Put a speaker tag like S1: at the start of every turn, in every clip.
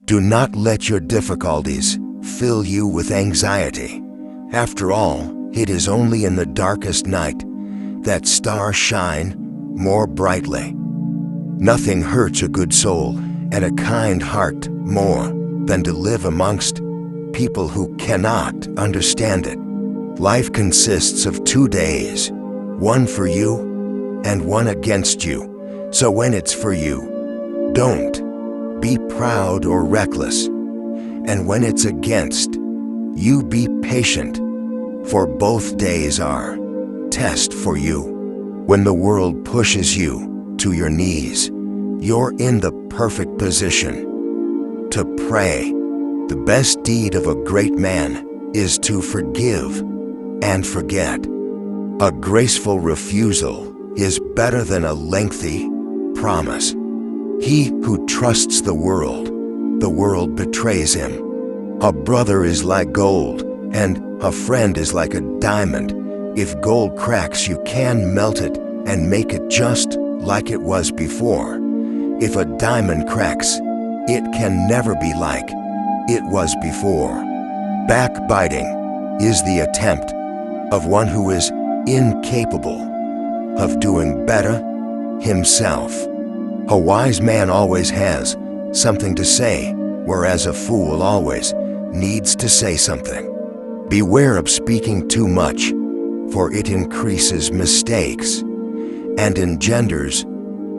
S1: Do not let your difficulties fill you with anxiety. After all, it is only in the darkest night that stars shine more brightly. Nothing hurts a good soul and a kind heart more than to live amongst people who cannot understand it. Life consists of 2 days, one for you and one against you. So when it's for you, don't be proud or reckless. And when it's against, you be patient, for both days are test for you. When the world pushes you to your knees, you're in the perfect position to pray. The best deed of a great man is to forgive and forget. A graceful refusal is better than a lengthy promise. He who trusts the world betrays him. A brother is like gold, and a friend is like a diamond. If gold cracks, you can melt it and make it just like it was before. If a diamond cracks, it can never be like it was before. Backbiting is the attempt of one who is incapable of doing better himself. A wise man always has something to say, whereas a fool always needs to say something. Beware of speaking too much, for it increases mistakes and engenders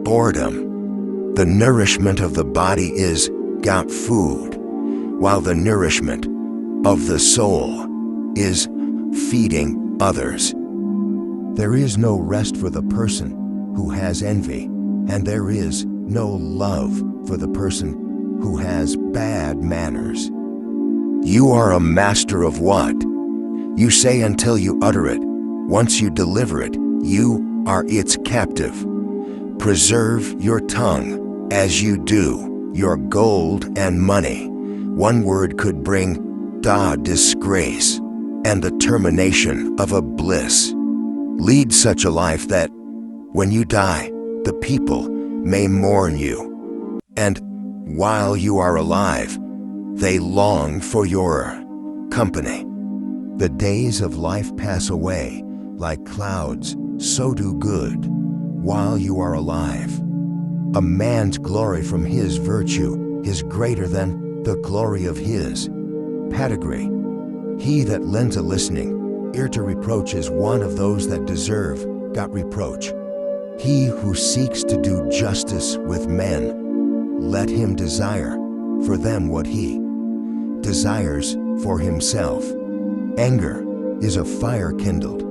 S1: boredom. The nourishment of the body is got food, while the nourishment of the soul is feeding others. There is no rest for the person who has envy, and there is no love for the person who has bad manners. You are a master of what you say until you utter it. Once you deliver it, you are its captive. Preserve your tongue as you do your gold and money. One word could bring disgrace and the termination of a bliss. Lead such a life that when you die, the people may mourn you, and while you are alive, they long for your company. The days of life pass away like clouds, so do good while you are alive. A man's glory from his virtue is greater than the glory of his pedigree. He that lends a listening ear to reproach is one of those that deserve got reproach. He who seeks to do justice with men, let him desire for them what he desires for himself. Anger is a fire kindled.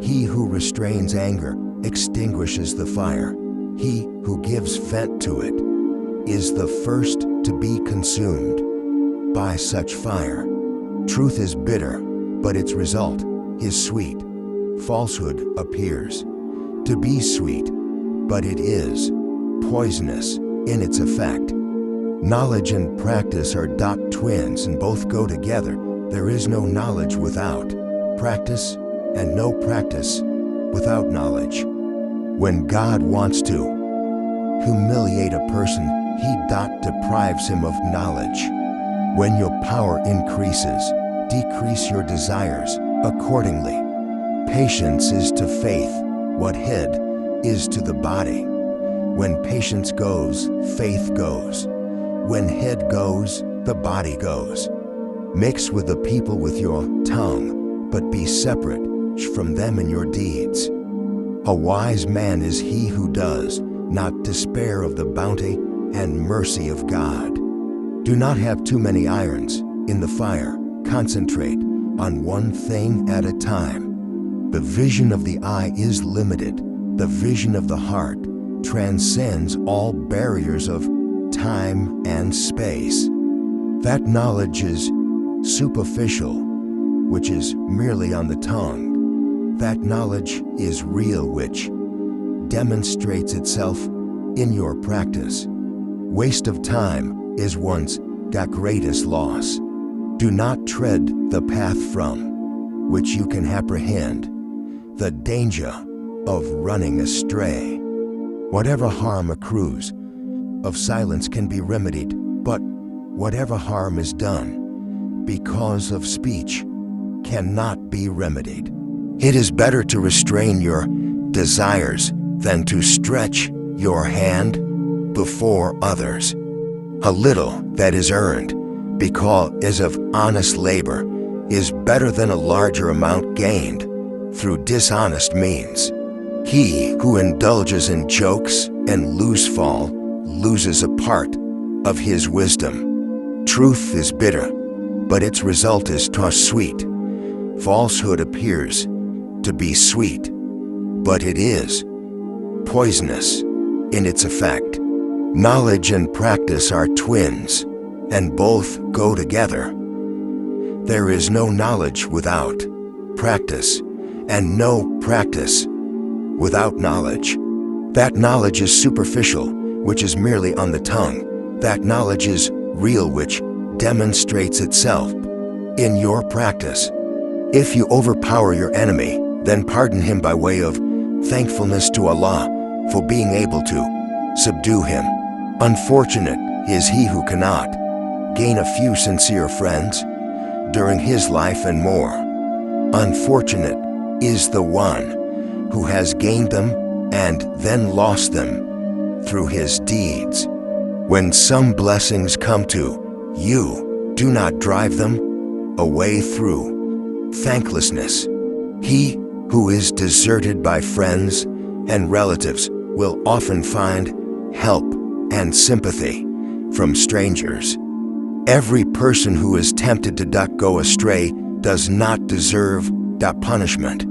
S1: He who restrains anger extinguishes the fire. He who gives vent to it is the first to be consumed by such fire. Truth is bitter, but its result is sweet. Falsehood appears to be sweet, but it is poisonous in its effect. Knowledge and practice are dot twins, and both go together. There is no knowledge without practice, and no practice without knowledge. When God wants to humiliate a person, he deprives him of knowledge. When your power increases, decrease your desires accordingly. Patience is to faith what head is to the body. When patience goes, faith goes. When head goes, the body goes. Mix with the people with your tongue, but be separate from them in your deeds. A wise man is he who does not despair of the bounty and mercy of God. Do not have too many irons in the fire. Concentrate on one thing at a time. The vision of the eye is limited. The vision of the heart transcends all barriers of time and space. That knowledge is superficial, which is merely on the tongue. That knowledge is real, which demonstrates itself in your practice. Waste of time is one's greatest loss. Do not tread the path from which you can apprehend the danger of running astray. Whatever harm accrues of silence can be remedied, but whatever harm is done because of speech cannot be remedied. It is better to restrain your desires than to stretch your hand before others. A little that is earned because of honest labor is better than a larger amount gained through dishonest means. He who indulges in jokes and loose-fall loses a part of his wisdom. Truth is bitter, but its result is sweet. Falsehood appears to be sweet, but it is poisonous in its effect. Knowledge and practice are twins, and both go together. There is no knowledge without practice, and no practice without knowledge. That knowledge is superficial, which is merely on the tongue. That knowledge is real, which demonstrates itself in your practice. If you overpower your enemy, then pardon him by way of thankfulness to Allah for being able to subdue him. Unfortunate is he who cannot gain a few sincere friends during his life and more. Unfortunate is the one who has gained them and then lost them through his deeds. When some blessings come to you, do not drive them away through thanklessness. He who is deserted by friends and relatives will often find help and sympathy from strangers. Every person who is tempted to go astray does not deserve that punishment.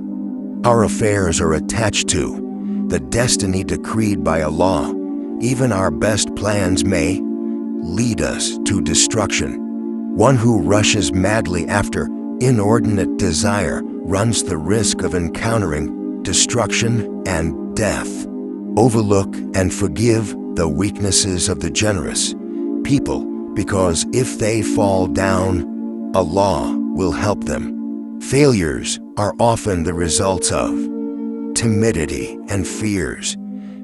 S1: Our affairs are attached to the destiny decreed by Allah. Even our best plans may lead us to destruction. One who rushes madly after inordinate desire runs the risk of encountering destruction and death. Overlook and forgive the weaknesses of the generous people, because if they fall down, Allah will help them. Failures are often the results of timidity and fears.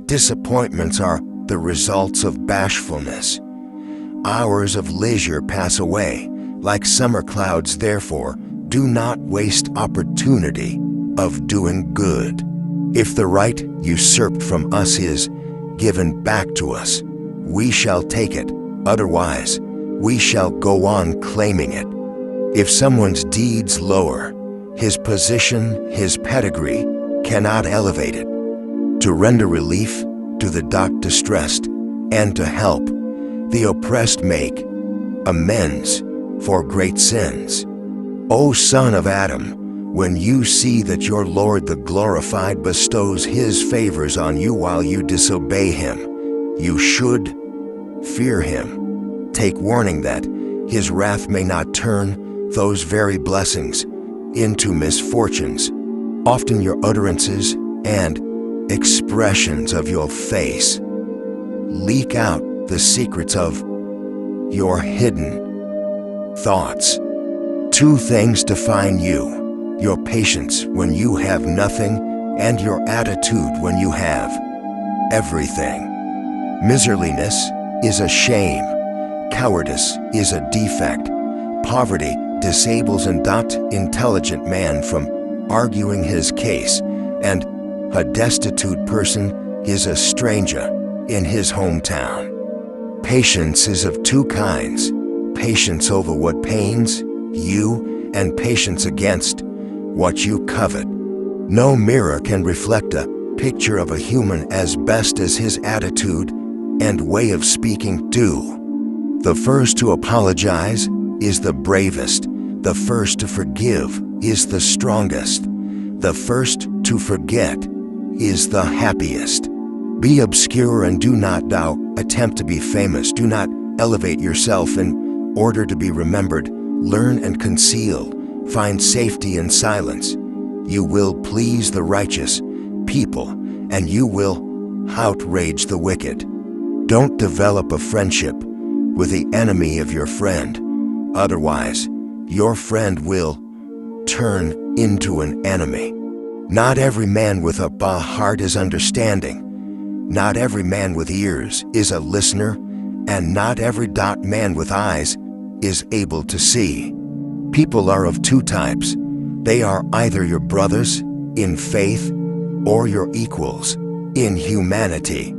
S1: Disappointments are the results of bashfulness. Hours of leisure pass away like summer clouds, therefore, do not waste opportunity of doing good. If the right usurped from us is given back to us, we shall take it. Otherwise, we shall go on claiming it. If someone's deeds lower his position, his pedigree cannot elevate it. To render relief to the distressed and to help the oppressed, make amends for great sins. O son of Adam, when you see that your Lord the Glorified bestows his favors on you while you disobey him, you should fear him. Take warning that his wrath may not turn those very blessings into misfortunes. Often your utterances and expressions of your face leak out the secrets of your hidden thoughts. Two things define you: your patience when you have nothing and your attitude when you have everything. Miserliness is a shame. Cowardice is a defect. Poverty disables an intelligent man from arguing his case, and a destitute person is a stranger in his hometown. Patience is of two kinds: patience over what pains you, and patience against what you covet. No mirror can reflect a picture of a human as best as his attitude and way of speaking do. The first to apologize is the bravest. The first to forgive is the strongest. The first to forget is the happiest. Be obscure and do not attempt to be famous. Do not elevate yourself in order to be remembered. Learn and conceal. Find safety in silence. You will please the righteous people, and you will outrage the wicked. Don't develop a friendship with the enemy of your friend. Otherwise, your friend will turn into an enemy. Not every man with a heart is understanding. Not every man with ears is a listener, and not every man with eyes is able to see. People are of two types. They are either your brothers in faith or your equals in humanity.